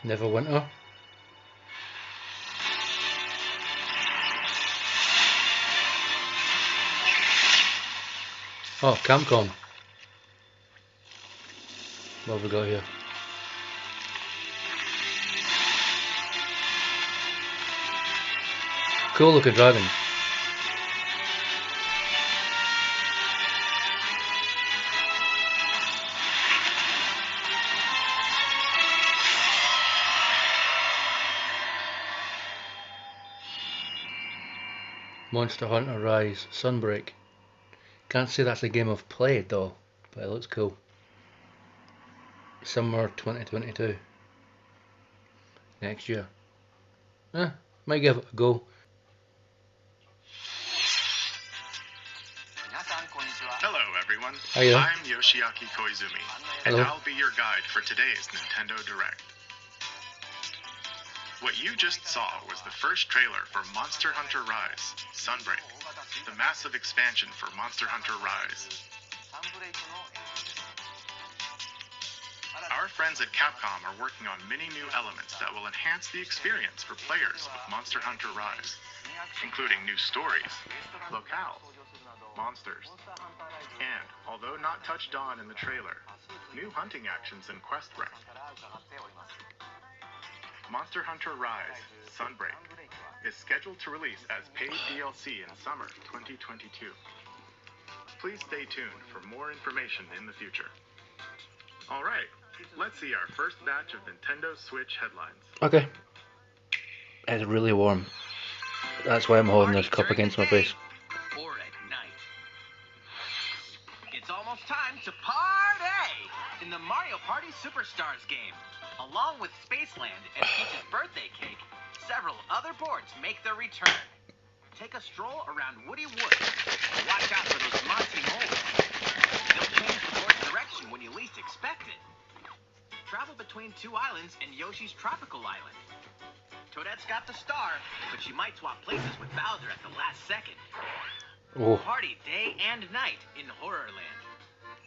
Neverwinter. Oh, Capcom. What have we got here? Cool looking dragon. Monster Hunter Rise Sunbreak. Can't say that's a game I've played though, but it looks cool. Summer 2022. Next year. Might give it a go. Hello everyone, Hiya. I'm Yoshiaki Koizumi, and Hello. I'll be your guide for today's Nintendo Direct. What you just saw was the first trailer for Monster Hunter Rise, Sunbreak, the massive expansion for Monster Hunter Rise. Our friends at Capcom are working on many new elements that will enhance the experience for players of Monster Hunter Rise, including new stories, locales, monsters, and, although not touched on in the trailer, new hunting actions and quest rank. Monster Hunter Rise, Sunbreak, is scheduled to release as paid DLC in summer 2022. Please stay tuned for more information in the future. Alright, let's see our first batch of Nintendo Switch headlines. Okay. It's really warm. That's why I'm holding this cup against my face. Or at night. It's almost time to party in the Mario Party Superstars game. Along with Spaceland and Peach's birthday cake, several other boards make their return. Take a stroll around Woody Wood. Watch out for those Monty moles. They'll change the board's direction when you least expect it. Travel between two islands and Yoshi's tropical island. Toadette's got the star, but she might swap places with Bowser at the last second. Oh, Party day and night in Horrorland.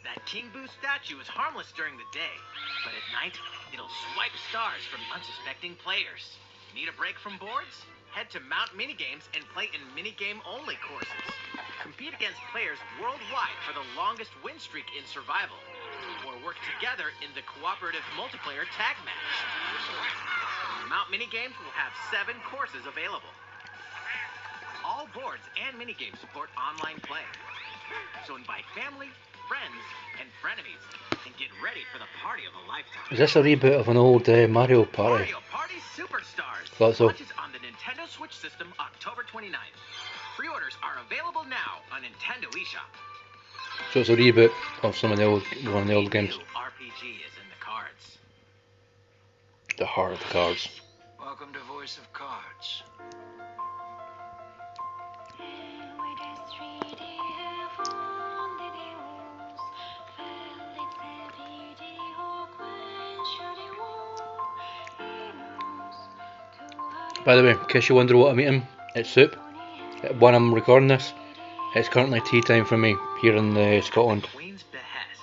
That King Boo statue is harmless during the day, but at night, it'll swipe stars from unsuspecting players. Need a break from boards? Head to Mount Minigames and play in minigame-only courses. Compete against players worldwide for the longest win streak in survival. Or work together in the cooperative multiplayer tag match. Mount Minigames will have 7 courses available. All boards and minigames support online play. So invite family, friends, and frenemies, and get ready for the party of a lifetime. is this a reboot of an old Mario Party? Mario Party Superstars Thought so. launches on the Nintendo Switch system October 29th. Pre-orders are available now on Nintendo eShop. So it's a reboot of some of the old, one of the old games. New RPG is in the cards. The heart of the cards. Welcome to Voice of Cards. By the way, in case you wonder what I'm eating, it's soup. When I'm recording this, it's currently tea time for me here in Scotland. Queen's behest,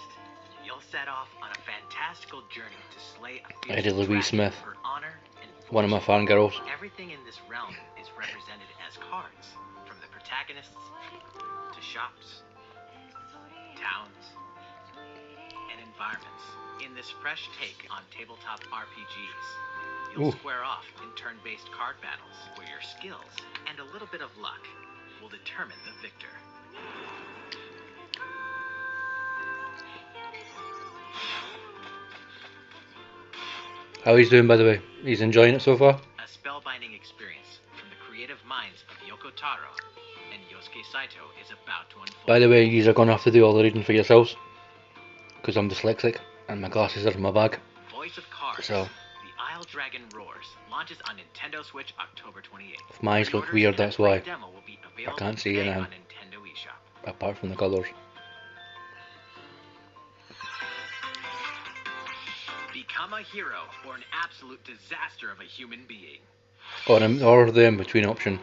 you'll set off on a fantastical journey to slay a Eddie fierce Louise dragon Smith, for honor and one of my fortune. fangirls. Everything in this realm is represented as cards, from the protagonists to shops, towns, and environments. In this fresh take on tabletop RPGs, you'll Ooh. square off in turn-based card battles where your skills and a little bit of luck will determine the victor. How he's doing, by the way? He's enjoying it so far? A spellbinding experience from the creative minds of Yoko Taro and Yosuke Saito is about to unfold. By the way, you are going to have to do all the reading for yourselves, because I'm dyslexic and my glasses are in my bag. Voice of Cards, So, The Isle Dragon Roars, launches on Nintendo Switch October 28th. if my eyes look Pre-orders weird, and a that's free why. demo will be available can't see today anything. on Nintendo eShop. Apart from the colours. Become a hero or an absolute disaster of a human being. Or the in-between option.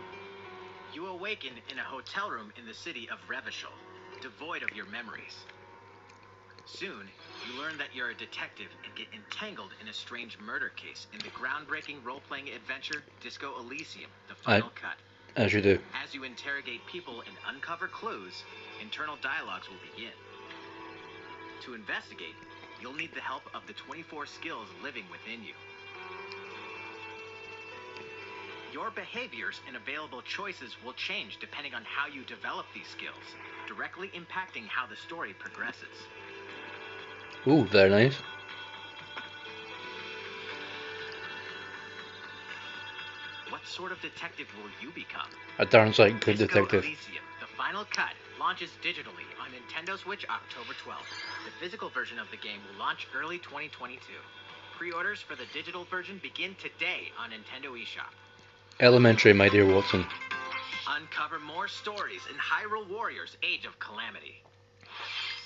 You awaken in a hotel room in the city of Revachol, devoid of your memories. Soon, you learn that you're a detective and get entangled in a strange murder case in the groundbreaking role-playing adventure Disco Elysium, the final cut. As you do. As you interrogate people and uncover clues, internal dialogues will begin. To investigate, you'll need the help of the 24 skills living within you. Your behaviors and available choices will change depending on how you develop these skills, directly impacting how the story progresses. Ooh, very nice. What sort of detective will you become? A darn sight good Disco detective. Elysium, the final cut, launches digitally on Nintendo Switch October 12th. The physical version of the game will launch early 2022. Pre-orders for the digital version begin today on Nintendo eShop. Elementary, my dear Watson. Uncover more stories in Hyrule Warriors Age of Calamity.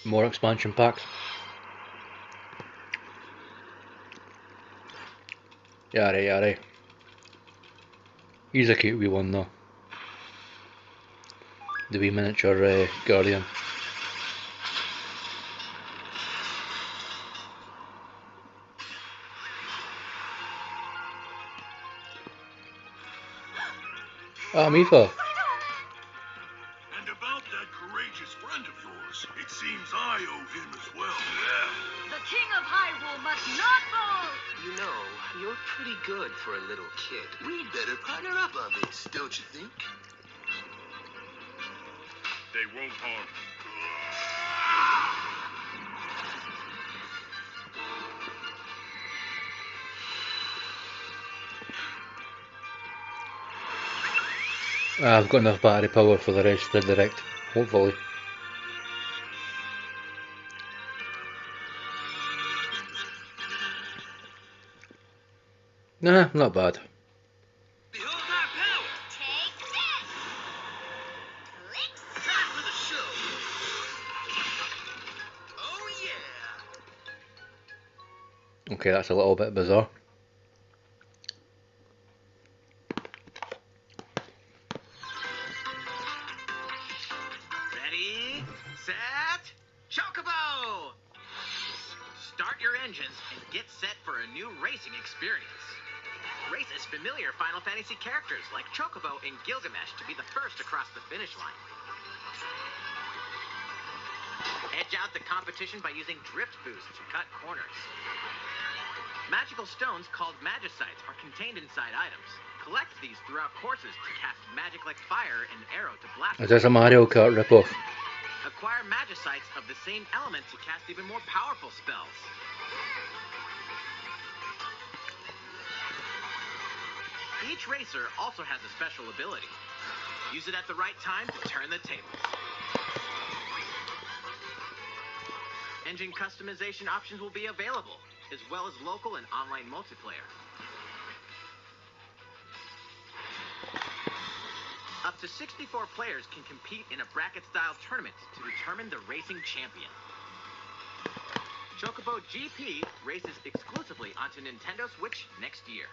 More expansion packs. Yare yare. He's a cute wee one though. The wee miniature guardian. Ah, Mifa. And about that courageous friend of yours, it seems I owe him as well. Yeah. The King of Hyrule must not fall! You know, you're pretty good for a little kid. We'd better partner up on this, don't you think? They won't harm. I've got enough battery power for the rest of the direct, hopefully. Nah, not bad. Behold our power! Take this! Clicks! Time for the show! Oh yeah! Okay, that's a little bit bizarre. Ready, set, Chocobo! Start your engines and get set for a new racing experience. Race as familiar Final Fantasy characters like Chocobo and Gilgamesh to be the first across the finish line. Edge out the competition by using drift boost to cut corners. Magical stones called Magicites are contained inside items. Collect these throughout courses to cast magic like fire and arrow to blast. Is this a Mario Kart ripoff? Acquire Magicites of the same element to cast even more powerful spells. Each racer also has a special ability. Use it at the right time to turn the tables. Engine customization options will be available, as well as local and online multiplayer. Up to 64 players can compete in a bracket-style tournament to determine the racing champion. Chocobo GP races exclusively onto Nintendo Switch next year.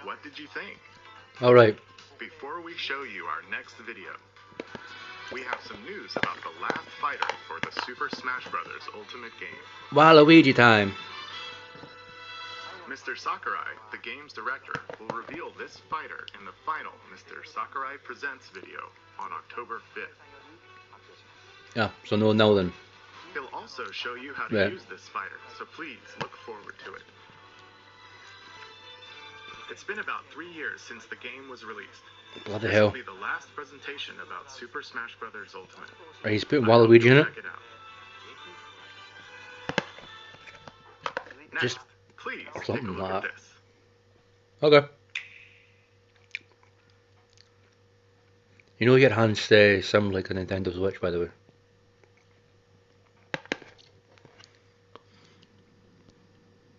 What did you think? Alright. Before we show you our next video, we have some news about the last fighter for the Super Smash Bros. Ultimate game. Waluigi time. Mr. Sakurai, the game's director, will reveal this fighter in the final Mr. Sakurai Presents video on October 5th. Yeah, so no now then. He'll also show you how to Yeah. use this fighter, so please look forward to it. It's been about 3 years since the game was released. Bloody This hell. will be the last presentation about Super Smash Bros. Ultimate. Right, he's putting I hope Waluigi in you'll it. check it out. Next, Just please or take a something look like at that. this. Okay. You know your hands sound like a Nintendo Switch, by the way.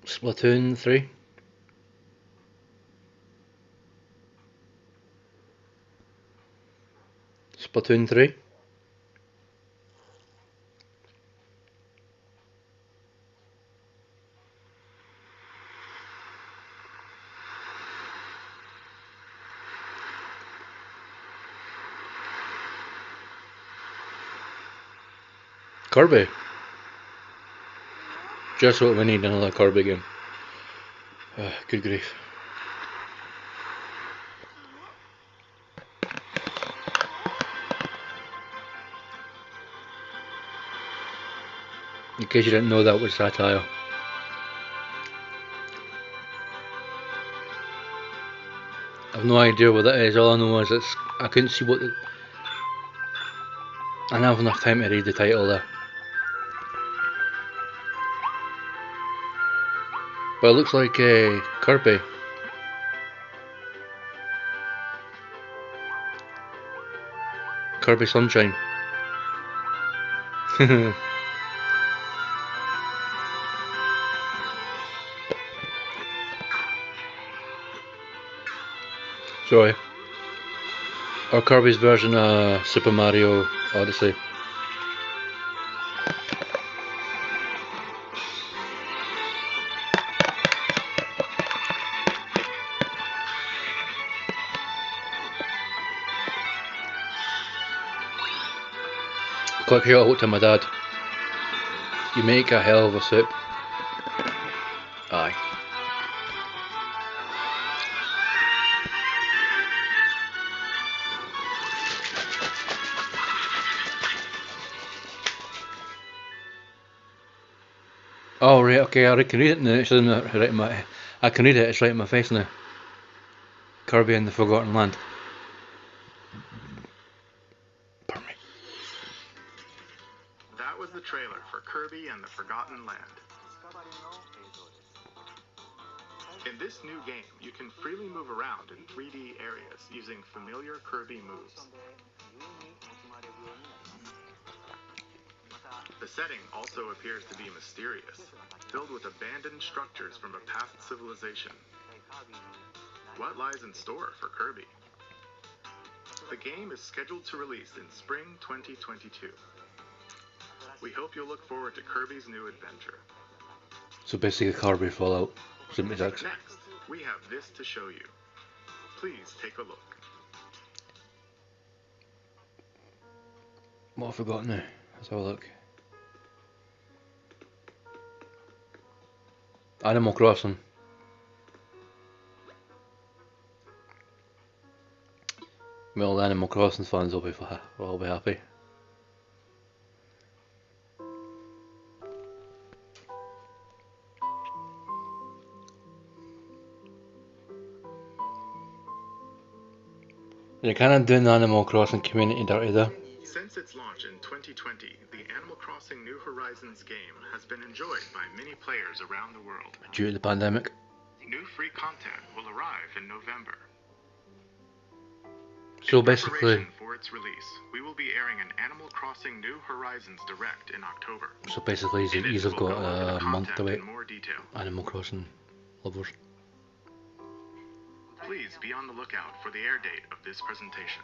Splatoon 3. Splatoon 3. Kirby. Just what we need, another Kirby game. Good grief. In case you didn't know, that was satire. I've no idea what that is. All I know is I couldn't see what the... I don't have enough time to read the title there. But it looks like Kirby. Kirby Sunshine. Sorry. Or Kirby's version of Super Mario Odyssey. Quick shout out to my dad. You make a hell of a soup. Aye. Oh right, okay, I can read it now. It's in the, right in my, I can read it, it's right in my face now. Kirby and the Forgotten Land. Pardon me. That was the trailer for Kirby and the Forgotten Land. In this new game, you can freely move around in 3D areas using familiar Kirby moves. The setting also appears to be mysterious, filled with abandoned structures from a past civilization. What lies in store for Kirby? The game is scheduled to release in spring 2022. We hope you'll look forward to Kirby's new adventure. So basically Kirby Fallout 76. Next, we have this to show you. Please take a look. What have I got now? Let's have a look. Animal Crossing. Well, the Animal Crossing fans will be happy. They're kind of doing the Animal Crossing community dirty there. Since its launch in 2020, the Animal Crossing New Horizons game has been enjoyed by many players around the world. Due to the pandemic. New free content will arrive in November. So In basically, preparation for its release, we will be airing an Animal Crossing New Horizons Direct in October. he's have We'll got go over the a month to content wait. in more detail. Animal Crossing lovers. Please be on the lookout for the air date of this presentation.